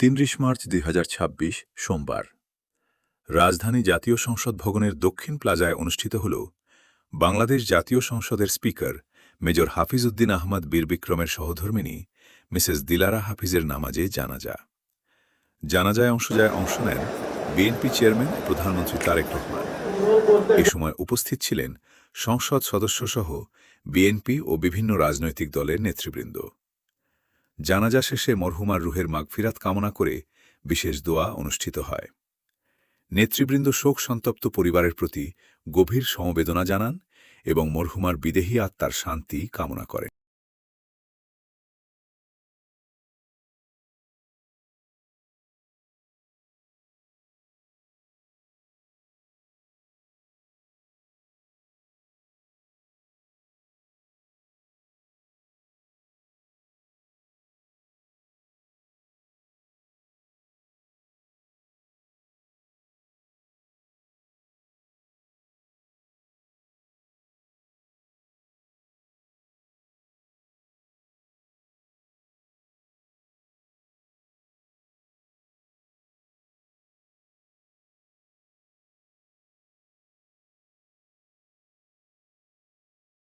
৩০ March ২০২৬ সোমবার রাজধানী জাতীয় সংসদ ভবনের দক্ষিণ প্লাজায় অনুষ্ঠিত হল বাংলাদেশ জাতীয় সংসদের স্পিকার মেজর হাফিজ উদ্দিন আহমদ বীর বিক্রমের সহধর্মিণী মিসেস দিলারা হাফিজের নামাজে জানাজায় অংশ নেন বিএনপি চেয়ারম্যান ও প্রধানমন্ত্রী তারেক রহমান। এ সময় উপস্থিত ছিলেন সংসদ সদস্যসহ বিএনপি ও বিভিন্ন রাজনৈতিক দলের নেতৃবৃন্দ। জানাজা শেষে মরহুমার রুহের মাগফিরাত কামনা করে বিশেষ দোয়া অনুষ্ঠিত হয়। নেতৃবৃন্দ শোক সন্তপ্ত পরিবারের প্রতি গভীর সমবেদনা জানান এবং মরহুমার বিদেহী আত্মার শান্তি কামনা করেন।